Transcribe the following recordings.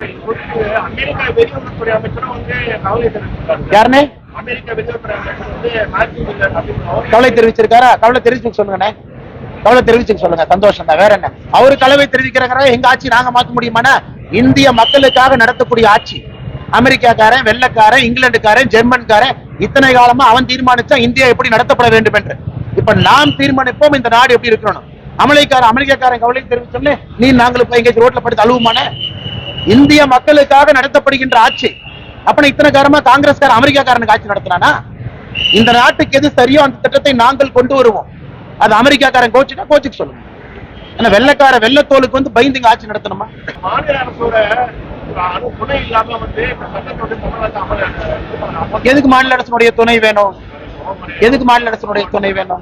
America வெளியுறவுத்துறை அமைச்சரும் வந்து கவலை தெரிவிச்சிருக்காரு. யாருன்னு? அமெரிக்கா வெளியுறவுத்துறை அமைச்சர் வந்து மேத்யூ மில்லர் அப்படின்னு கவலை தெரிவிச்சிருக்காரா? கவலை தெரிவிச்சு சொல்லுங்கண்ணே. கவலை தெரிவிச்சு சொல்லுங்க, சந்தோஷம் தான். வேற என்ன? அவரு கவலை தெரிவிக்கிறாங்க. எங்க ஆட்சி நாங்க மாத்த முடியுமானா? இந்திய மக்களுக்காக நடத்தக்கூடிய ஆட்சி. அமெரிக்காக்காரன், வெள்ளக்காரன், இங்கிலாந்துக்காரன், ஜெர்மன்காரன் இத்தனை காலமா அவன் தீர்மானிச்சா இந்தியா எப்படி நடத்தப்பட வேண்டும் என்று. இப்ப நாம் தீர்மானிப்போம் இந்த நாடு எப்படி இருக்கணும். அமெரிக்காக்காரன் கவலை தெரிவிச்சோம்னே நீ நாங்களும் போய் எங்கேயும் ரோட்ல படுத்து அழுவுமான? இந்திய மக்களுக்காக நடத்தப்படுகின்ற ஆட்சி. அப்ப இத்தனை காலமா காங்கிரஸ்காரன் அமெரிக்காக்காரனுக்கு ஆட்சி நடத்தினானா? இந்த நாட்டுக்கு எது சரியோ அந்த திட்டத்தை நாங்கள் கொண்டு வருவோம். அது அமெரிக்காக்காரன் கோச்சுட்டா கோச்சுக்கு சொல்லுங்க. ஆனா வெள்ளக்கார வெள்ளத்தோலுக்கு வந்து பயந்து ஆட்சி நடத்தணுமா? மாநில அரசோட துணை இல்லாம வந்து எதுக்கு மாநில அரசனுடைய துணை வேணும்? எதுக்கு மாநில அரசனுடைய துணை வேணும்?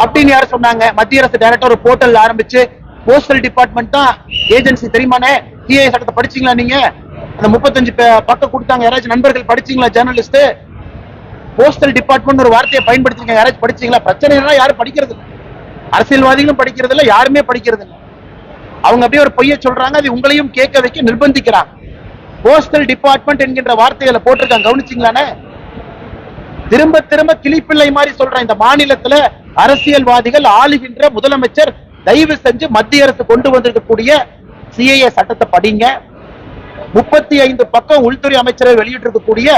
அப்படின்னு யாரு சொன்னாங்க? மத்திய அரசு டைரக்டா ஒரு போர்ட்டல் ஆரம்பிச்சு போஸ்டல் டிபார்ட்மெண்ட் தான் ஏஜென்சி தெரியுமானே? டிஐ சட்டத்தை படிச்சீங்களா நீங்க? அந்த 35 பக்கம் கொடுத்தாங்க. யாராச்சும் நண்பர்கள் படிச்சீங்களா? ஜேர்னலிஸ்ட் போஸ்டல் டிபார்ட்மெண்ட் ஒரு வார்த்தையை பயன்படுத்திங்க. யாராச்சும் படிச்சீங்களா? பிரச்சனை யாரும் படிக்கிறது இல்லை. அரசியல்வாதிகளும் படிக்கிறது இல்லை, யாருமே படிக்கிறது இல்லை. அவங்க அப்படியே ஒரு பொய்ய சொல்றாங்க, அது உங்களையும் கேட்க வைக்க நிர்பந்திக்கிறாங்க. போஸ்டல் டிபார்ட்மெண்ட் என்கின்ற வார்த்தைகளை போட்டிருக்காங்க, கவனிச்சீங்களானே? திரும்ப திரும்ப கிளிப்பிள்ளை மாதிரி சொல்றேன். இந்த மாநிலத்துல அரசியல்வாதிகள் ஆளுகின்ற முதலமைச்சர் தயவு செஞ்சு மத்திய அரசு கொண்டு வந்திருக்கக்கூடிய சிஏஏ சட்டத்தை படிங்க. 35 பக்கம் உள்துறை அமைச்சரை வெளியிட்டிருக்கக்கூடிய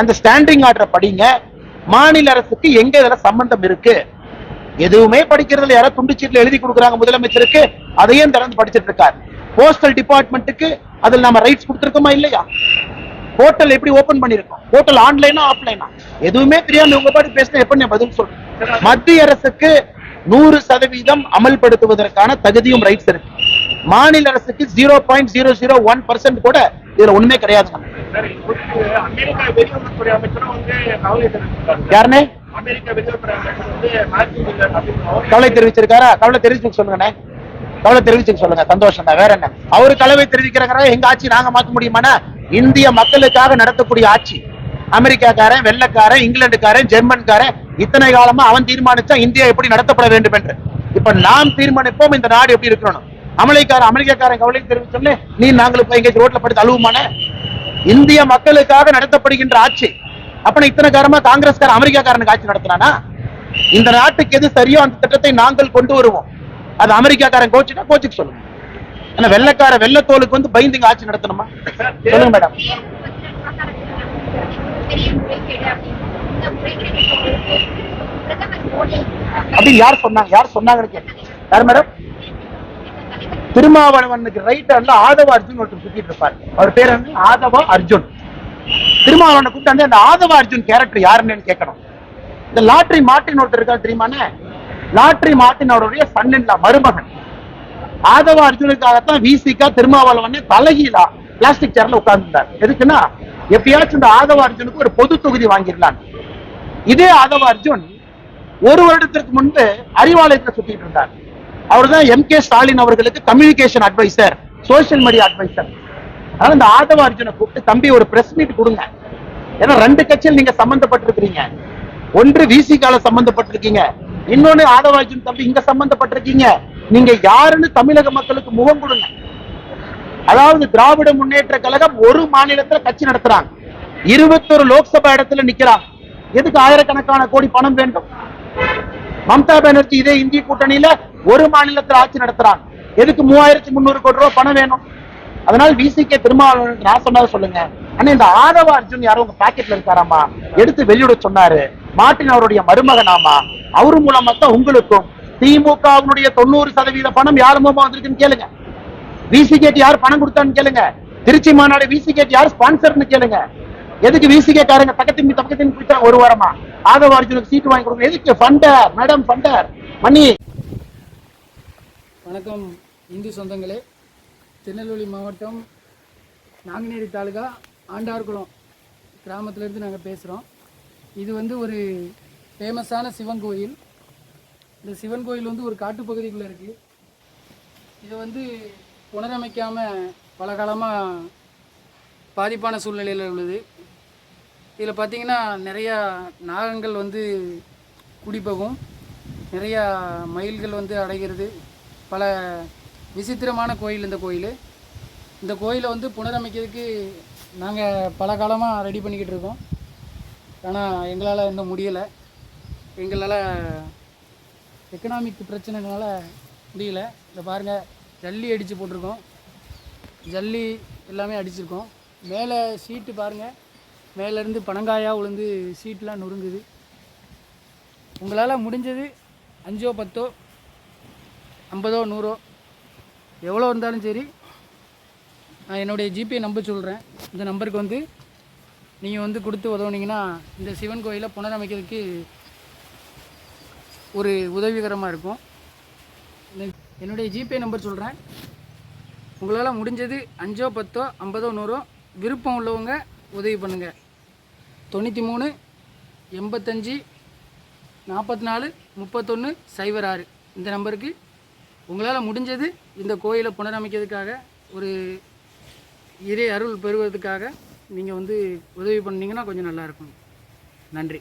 அந்த ஸ்டாண்டிங் ஆர்டர் படிங்க. மாநில அரசுக்கு எங்க இதுல சம்பந்தம் இருக்கு? எதுவுமே படிக்கிறதுல யாராவது துண்டுச்சீட்டுல எழுதி கொடுக்குறாங்க முதலமைச்சருக்கு, அதையும் திறந்து படிச்சிட்டு இருக்காரு. போஸ்டல் டிபார்ட்மெண்ட்டுக்கு அதில் நாம ரைட்ஸ் கொடுத்திருக்கோமா இல்லையா? போர்ட்டல் எப்படி ஓபன் பண்ணிருக்கோம்? போர்ட்டல் ஆன்லைனா ஆஃப்லைனா? எதுவுமே தெரியாம உங்க பாட்டு பேசினா எப்படி பதில் சொல்றேன்? மத்திய அரசுக்கு 100% அமல்படுத்துவதற்கான தகுதியும் ரைட்ஸ் இருக்கு. மாநில அரசுக்கு 0.001% கூட இதுல ஒண்ணுமே கிடையாது. அமெரிக்கா வெளியுறவுத்துறை அமைச்சரும் வந்து கவலை தெரிவிச்சிருக்காரு. யாருன்னு? அமெரிக்கா வெளியுறவுத்துறை அமைச்சர் வந்து மேத்யூ மில்லர் அப்படின்னு கவலை தெரிவிச்சிருக்காரா? கவலை தெரிவிச்சு சொல்லுங்கண்ணே. கவலை தெரிவிச்சு சொல்லுங்க, சந்தோஷம் தான். வேற என்ன? அவரு கவலை தெரிவிக்கிறாங்க. எங்க ஆட்சி நாங்க மாத்த முடியுமானா? இந்திய மக்களுக்காக நடத்தக்கூடிய ஆட்சி. அமெரிக்காக்காரன், வெள்ளக்காரன், இங்கிலாந்துக்காரன், ஜெர்மன்காரன் இத்தனை காலமா அவன் தீர்மானிச்சா இந்தியா எப்படி நடத்தப்பட வேண்டும் என்று. இப்ப நாம் தீர்மானிப்போம் இந்த நாடு எப்படி இருக்கணும். அமெரிக்காக்காரன் கவலை தெரிவிச்சோம்னே நீ நாங்களும் போய் எங்கேயும் ரோட்ல படுத்து அழுவுமான? இந்திய மக்களுக்காக நடத்தப்படுகின்ற ஆட்சி. அப்ப இத்தனை காலமா காங்கிரஸ்காரன் அமெரிக்காக்காரனுக்கு ஆட்சி நடத்தினானா? இந்த நாட்டுக்கு எது சரியோ அந்த திட்டத்தை நாங்கள் கொண்டு வருவோம். அது அமெரிக்காக்காரன் கோச்சுட்டா கோச்சுக்கு சொல்லுங்க. ஆனா வெள்ளக்கார வெள்ளத்தோலுக்கு வந்து பயந்து ஆட்சி நடத்தணுமா? சொல்லுங்க மேடம். அப்படி யார் சொன்னாங்க? யார் சொன்னாங்கன்னு கேட்டேன். யார் மேடம்? திருமாவளவனுக்கு ரைட் ஹேண்ட்ல ஆதவ அர்ஜுன் ஒருத்தர் சுத்திட்டு இருப்பாரு. அவர் பேர் வந்து ஆதவ அர்ஜுன். திருமாவளவனை கூப்பிட்டு அந்த ஆதவ அர்ஜுன் கேரக்டர் யாருன்னு கேட்கணும். இந்த லாட்ரி மார்ட்டின் ஒருத்தர் இருக்காரு தெரியுமானே? லாட்ரி மார்ட்டின் அவருடைய சன்னின்ல மருமகன். ஆதவ அர்ஜுனுக்காகத்தான் விசிகா திருமாவளவன் தலகீழா பிளாஸ்டிக் சேர்ல உட்கார்ந்துருந்தார். எதுக்குன்னா எப்பயாச்சும் இந்த ஆதவ அர்ஜுனுக்கு ஒரு பொது தொகுதி வாங்கிடலாம். இதே ஆதவ அர்ஜுன் ஒரு வருடத்திற்கு முன்பு அறிவாலயத்தை சுத்திட்டு இருந்தார். அவர் தான் MK ஸ்டாலின் அவர்களுக்கு communication adviser, social media adviser. அதனால இந்த ஆதவ அர்ஜுனை கூப்பிட்டு தம்பி ஒரு பிரஸ் மீட் கொடுங்க. ஏன்னா 2 கட்சியில் நீங்க சம்பந்தப்பட்டிருக்கீங்க. ஒன்று விசிகால சம்பந்தப்பட்டிருக்கீங்க, இன்னொன்னு ஆதவ அர்ஜுன் தம்பி இங்க சம்பந்தப்பட்டிருக்கீங்க. நீங்க யாருன்னு தமிழக மக்களுக்கு முகம் கொடுங்க. அதாவது திராவிட முன்னேற்ற கழகம் ஒரு மாநிலத்துல கட்சி நடத்துறாங்க, 21 லோக்சபா இடத்துல நிக்கிறாங்க. எதுக்கு ஆயிரக்கணக்கான கோடி பணம் வேண்டும்? மம்தா பானர்ஜி இதே இந்திய கூட்டணியில ஒரு மாநிலத்தில் ஆட்சி நடத்துறாங்க, எதுக்கு 3300 கோடி ரூபாய் பணம் வேணும்? அதனால விசிகே திருமாவளவனுக்கு நான் சொன்னதை சொல்லுங்க. ஆனா இந்த ஆதவ அர்ஜுன் யாரும் உங்க பாக்கெட்ல இருக்காராமா, எடுத்து வெளியிட சொன்னாரு. மார்ட்டின் அவருடைய மருமகனாமா, அவரு மூலமா தான் உங்களுக்கும் திமுகவினுடைய 90% பணம் யார் மூலமா வந்திருக்குன்னு கேளுங்க. விசிகேட் யார் பணம் கொடுத்தான்னு கேளுங்க. திருச்சி மாநாடு விசிகேட் யார் ஸ்பான்சர்னு கேளுங்க. எதுக்கு விசிகே காரங்க தக்கத்தின் ஒரு வாரமா ஆதவ அர்ஜுனுக்கு சீட்டு வாங்கி கொடுங்க? எதுக்கு? ஃபண்டர் மேடம், ஃபண்டர் மணி. வணக்கம் இந்து சொந்தங்களே. திருநெல்வேலி மாவட்டம் நாங்குநேரி தாலுகா ஆண்டார்குளம் கிராமத்திலேருந்து நாங்கள் பேசுகிறோம். இது வந்து ஒரு ஃபேமஸான சிவன் கோயில். இந்த சிவன் கோயில் வந்து ஒரு காட்டுப்பகுதிக்குள்ளே இருக்குது. இதை வந்து புனரமைக்காமல் பல காலமாக பாதிப்பான சூழ்நிலையில் உள்ளது. இதில் பார்த்திங்கன்னா நிறையா நாகங்கள் வந்து குடிபோகும். நிறையா மயில்கள் வந்து அடைகிறது. பல விசித்திரமான கோயில் இந்த கோயிலை வந்து புனரமைக்கிறதுக்கு நாங்கள் பல காலமாக ரெடி பண்ணிக்கிட்டு இருக்கோம். ஆனால் எங்களால் இன்னும் முடியலை. எங்களால் எக்கனாமிக் பிரச்சனைனால முடியல. இந்த பாருங்கள், ஜல்லி அடித்து போட்டிருக்கோம், ஜல்லி எல்லாமே அடிச்சிருக்கோம். மேலே சீட்டு பாருங்கள், மேலேருந்து பனங்காயாக விழுந்து சீட்டெலாம் நொறுங்குது. உங்களால் முடிஞ்சது 5 10 50 100 எவ்வளோ இருந்தாலும் சரி, நான் என்னுடைய ஜிபே நம்பர் சொல்கிறேன். இந்த நம்பருக்கு வந்து நீங்கள் வந்து கொடுத்து உதவுனீங்கன்னா இந்த சிவன் கோயிலை புனரமைக்கிறதுக்கு ஒரு உதவிகரமாக இருக்கும். என்னுடைய ஜிபே நம்பர் சொல்கிறேன். உங்களால் முடிஞ்சது 5 10 50 100 விருப்பம் உள்ளவங்க உதவி பண்ணுங்கள். 93 85 44 31 06 இந்த நம்பருக்கு உங்களால் முடிஞ்சது இந்த கோயிலை புனரமைக்கிறதுக்காக, ஒரு இறை அருள் பெறுவதற்காக நீங்கள் வந்து உதவி பண்ணிங்கன்னா கொஞ்சம் நல்லாயிருக்கும். நன்றி.